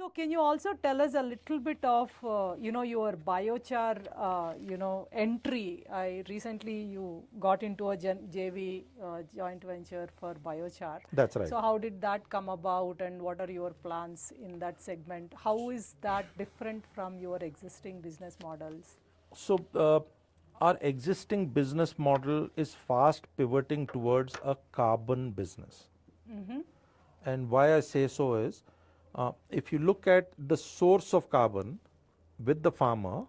So can you also tell us a little bit of, your biochar, entry? Recently you got into a JV, joint venture for biochar. That's right. So how did that come about, and what are your plans in that segment? How is that different from your existing business models? So our existing business model is fast pivoting towards a carbon business. And why I say so is, if you look at the source of carbon with the farmer,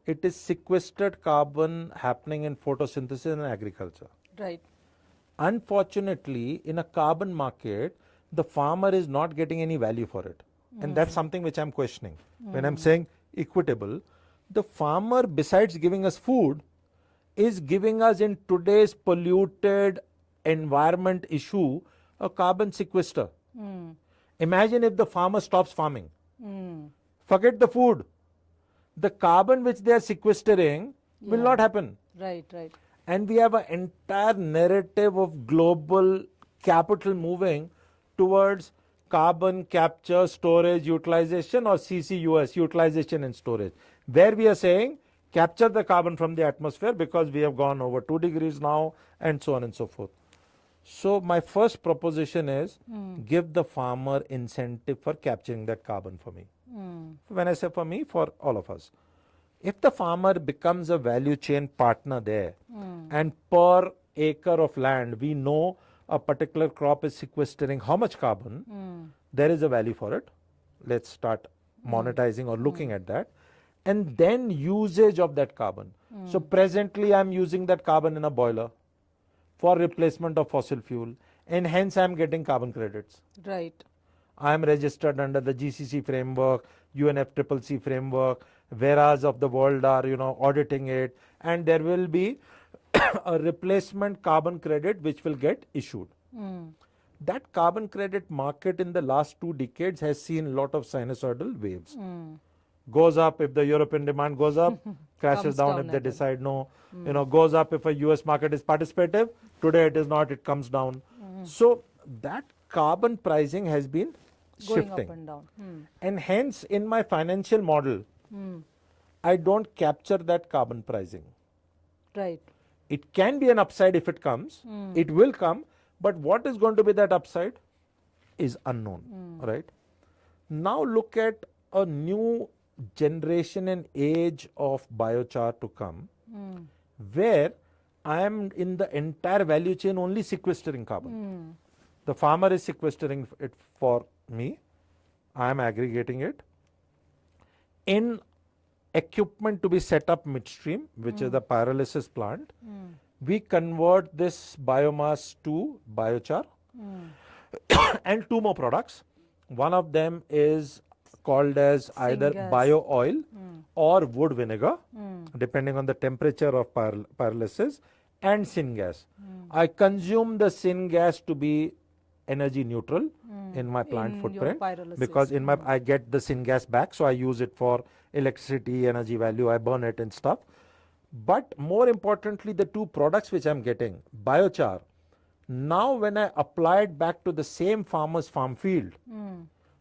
it is sequestered carbon happening in photosynthesis and agriculture. Right. Unfortunately, in a carbon market, the farmer is not getting any value for it. And that's something which I'm questioning. When I'm saying equitable, the farmer, besides giving us food, is giving us, in today's polluted environment issue, a carbon sequester. Imagine if the farmer stops farming. Forget the food. The carbon which they are sequestering will not happen. Right, right. And we have an entire narrative of global capital moving towards carbon capture, storage, utilization, or CCUS, utilization and storage, where we are saying capture the carbon from the atmosphere because we have gone over 2 degrees now, and so on and so forth. So my first proposition is give the farmer incentive for capturing that carbon for me. When I say for me, for all of us. If the farmer becomes a value chain partner there, and per acre of land we know a particular crop is sequestering how much carbon, there is a value for it. Let's start monetizing or looking at that. And then usage of that carbon. So presently I'm using that carbon in a boiler for replacement of fossil fuel, and hence I'm getting carbon credits. Right. I am registered under the GCC framework, UNFCCC framework, whereas of the world are auditing it, and there will be a replacement carbon credit which will get issued. That carbon credit market in the last 2 decades has seen a lot of sinusoidal waves. Goes up if the European demand goes up, crashes down if they decide no. Goes up if a US market is participative. Today it is not, it comes down. So that carbon pricing has been Going shifting. up and down. And hence in my financial model, I don't capture that carbon pricing. Right. It can be an upside if it comes. It will come. But what is going to be that upside is unknown. Right. Now look at a new generation and age of biochar to come, where I am in the entire value chain only sequestering carbon. The farmer is sequestering it for me. I am aggregating it in equipment to be set up midstream, which is the pyrolysis plant. We convert this biomass to biochar and 2 more products. One of them is called as either bio oil or wood vinegar, depending on the temperature of pyrolysis, and syngas. I consume the syngas to be energy neutral in my plant footprint, because in my I get the syngas back, so I use it for electricity, energy value, I burn it and stuff. But more importantly, the 2 products which I'm getting, biochar, now when I apply it back to the same farmer's farm field,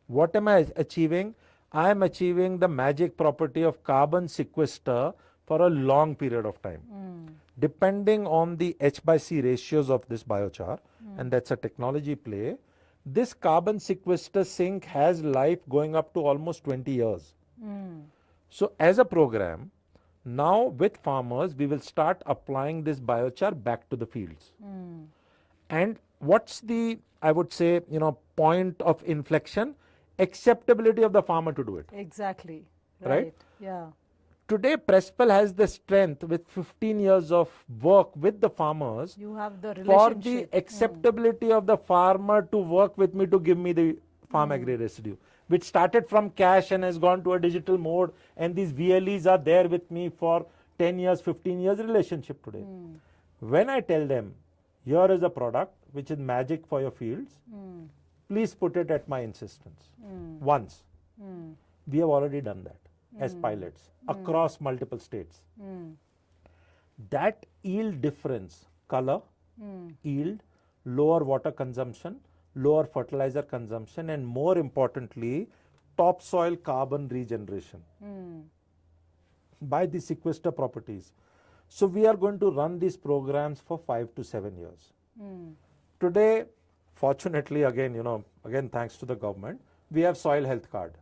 what am I achieving? I am achieving the magic property of carbon sequester for a long period of time. Depending on the H/C ratios of this biochar, and that's a technology play, this carbon sequester sink has life going up to almost 20 years. So as a program, now with farmers, we will start applying this biochar back to the fields. And what's the, I would say, point of inflection? Acceptability of the farmer to do it. Exactly. Right? Yeah. Today, PRESPL has the strength with 15 years of work with the farmers. You have the for relationship. the acceptability of the farmer to work with me to give me the farm agri residue, which started from cash and has gone to a digital mode, and these VLEs are there with me for 10 years, 15 years relationship today. When I tell them, here is a product which is magic for your fields, please put it at my insistence. Once. We have already done that as pilots across multiple states. That yield difference, color, yield, lower water consumption, lower fertilizer consumption, and more importantly, topsoil carbon regeneration by the sequester properties. So we are going to run these programs for 5 to 7 years. Today, fortunately, again thanks to the government, we have soil health card,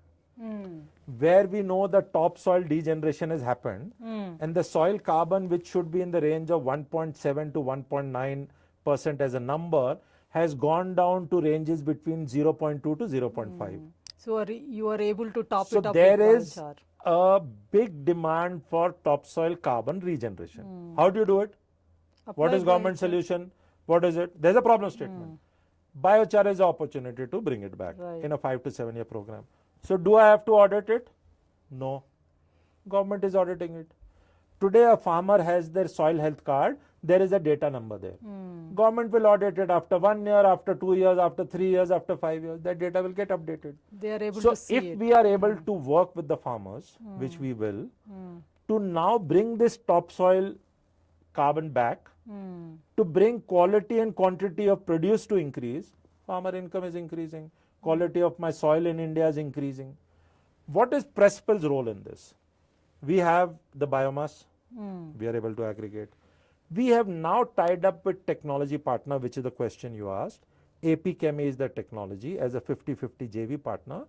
where we know the topsoil degeneration has happened, and the soil carbon, which should be in the range of 1.7 to 1.9% as a number, has gone down to ranges between 0.2 to 0.5. So you are able to top So it up there with is biochar. a big demand for topsoil carbon regeneration. How do you do it? What Apply is government biochar. solution? What is it? There's a problem statement. Biochar is an opportunity to bring it back Right. in a 5 to 7 year program. So do I have to audit it? No. Government is auditing it. Today a farmer has their soil health card, there is a data number there. Government will audit it after 1 year, after 2 years, after 3 years, after 5 years. That data will get updated. They are able So to see if it. we are able to work with the farmers, which we will, to now bring this topsoil carbon back, to bring quality and quantity of produce to increase, farmer income is increasing, quality of my soil in India is increasing. What is PRESPL's role in this? We have the biomass, we are able to aggregate. We have now tied up with technology partner, which is the question you asked. AP Chem is the technology as a 50-50 JV partner,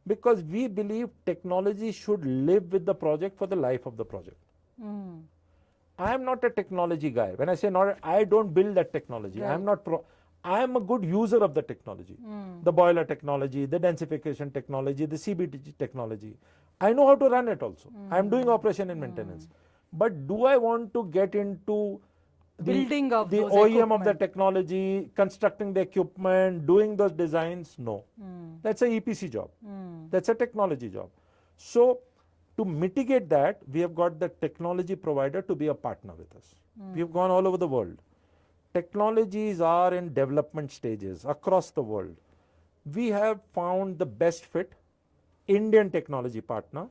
because we believe technology should live with the project for the life of the project. I am not a technology guy. When I say not, I don't build that technology. Right. I am not I am a good user of the technology. The boiler technology, the densification technology, the CBT technology. I know how to run it also. I am doing operation and maintenance. But do I want to get into Building of the those OEM of the equipment. technology, constructing the equipment, doing those designs? No. That's a EPC job. That's a technology job. So to mitigate that, we have got the technology provider to be a partner with us. We have gone all over the world. Technologies are in development stages across the world. We have found the best fit, Indian technology partner,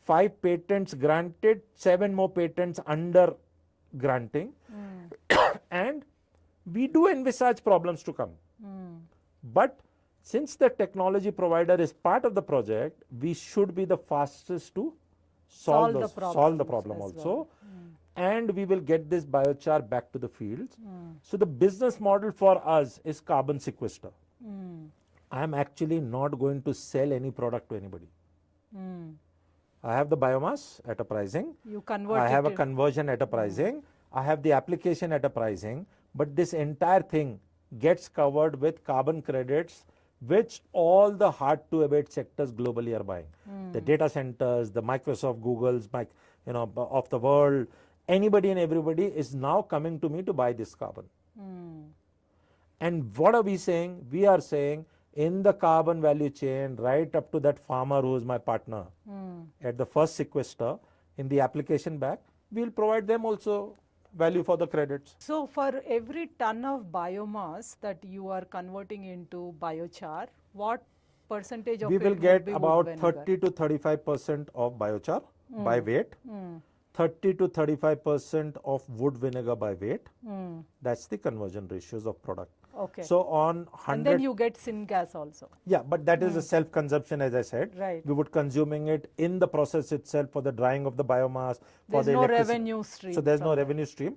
5 patents granted, 7 more patents under granting, and we do envisage problems to come. But since the technology provider is part of the project, we should be the fastest to solve the problem as also. well. And we will get this biochar back to the fields. So the business model for us is carbon sequester. I am actually not going to sell any product to anybody. I have the biomass at a pricing. You convert I have it a conversion at a pricing. I have the application at a pricing. But this entire thing gets covered with carbon credits, which all the hard to abate sectors globally are buying. The data centers, the Microsoft, Googles, of the world, anybody and everybody is now coming to me to buy this carbon. And what are we saying? We are saying in the carbon value chain, right up to that farmer who is my partner, at the first sequester, in the application back, we will provide them also value for the credits. So for every ton of biomass that you are converting into biochar, what percentage of We it will would get be about wood vinegar? 30 to 35% of biochar by weight, 30 to 35% of wood vinegar by weight. That's the conversion ratios of product. Okay. So on 100, and then you get syngas also. yeah, but that is a self-consumption, as I said. Right. We would consuming it in the process itself for the drying of the biomass. There's for the no electricity. revenue stream. So there's no from that. revenue stream.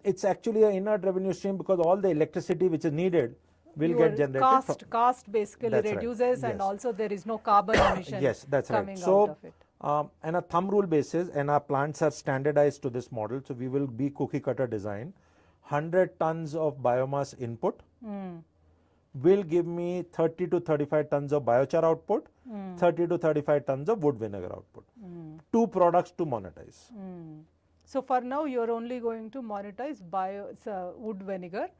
It's actually an inert revenue stream, because all the electricity which is needed will Your get generated. cost basically That's right. reduces, and Yes. also there is no carbon emission Yes, that's right. coming So out of it. on a thumb rule basis, and our plants are standardized to this model, so we will be cookie cutter design. 100 tons of biomass input will give me 30 to 35 tons of biochar output, 30 to 35 tons of wood vinegar output. 2 products to monetize. So for now you are only going to monetize wood vinegar,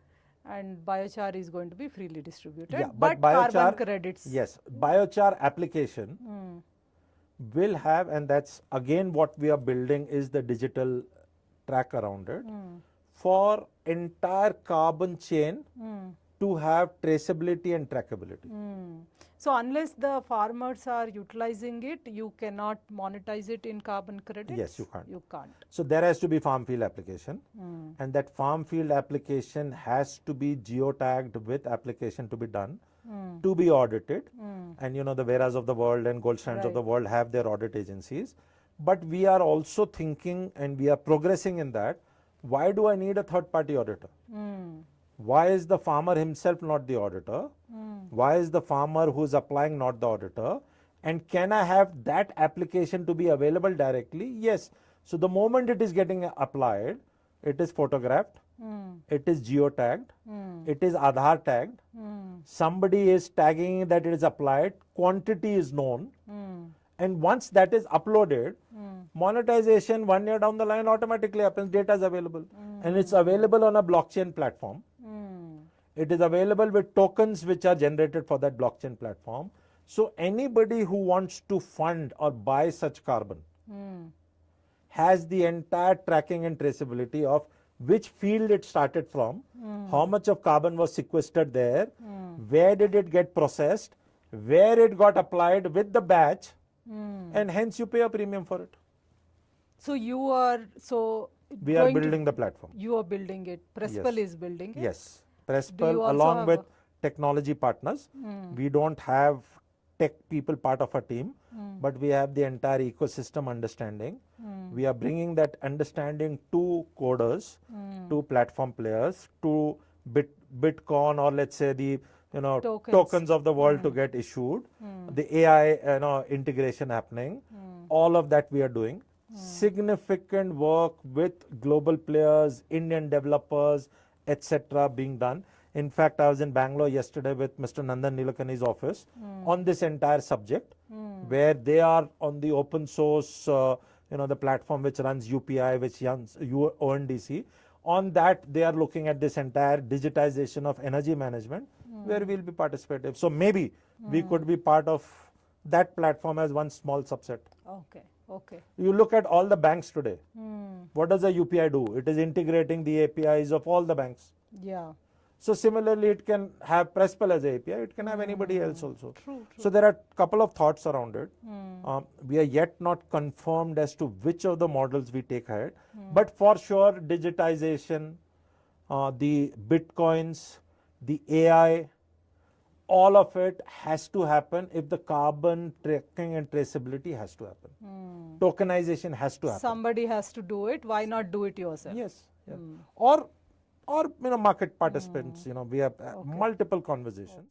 and biochar is going to be freely distributed. Yeah, but biochar, carbon credits. yes, biochar application will have, and that's again what we are building is the digital track around it, for entire carbon chain to have traceability and trackability. So unless the farmers are utilizing it, you cannot monetize it in carbon credits? Yes, you can't. You can't. So there has to be farm field application, and that farm field application has to be geotagged with application to be done, to be audited. And you know, the Veras of the world and Goldsteins of the world have their audit agencies. But we are also thinking, and we are progressing in that, why do I need a third party auditor? Why is the farmer himself not the auditor? Why is the farmer who's applying not the auditor? And can I have that application to be available directly? Yes. So the moment it is getting applied, it is photographed, it is geotagged, it is Aadhaar tagged, somebody is tagging that it is applied, quantity is known, and once that is uploaded, monetization 1 year down the line automatically happens, data is available, and it's available on a blockchain platform. It is available with tokens which are generated for that blockchain platform. So anybody who wants to fund or buy such carbon has the entire tracking and traceability of which field it started from, how much of carbon was sequestered there, where did it get processed, where it got applied with the batch, and hence you pay a premium for it. So you are, we are building the platform. You are building it. PRESPL is building it. Yes. PRESPL along with technology partners. We don't have tech people part of our team, but we have the entire ecosystem understanding. We are bringing that understanding to coders, to platform players, to Bitcoin, or let's say the tokens of the world to get issued, the AI integration happening. All of that we are doing. Significant work with global players, Indian developers, etc. being done. In fact, I was in Bangalore yesterday with Mr. Nandan Nilekani's office on this entire subject, where they are on the open source, the platform which runs UPI, which runs ONDC. On that, they are looking at this entire digitization of energy management, where we'll be participative. So maybe we could be part of that platform as one small subset. Okay. Okay. You look at all the banks today. What does a UPI do? It is integrating the APIs of all the banks. Yeah. So similarly, it can have PRESPL as an API. It can have anybody else also. True. So there are a couple of thoughts around it. We are yet not confirmed as to which of the models we take ahead. But for sure, digitization, the Bitcoins, the AI, all of it has to happen if the carbon tracking and traceability has to happen. Tokenization has to happen. Somebody has to do it. Why not do it yourself? Yes. Yeah. Or market participants. We have multiple conversations.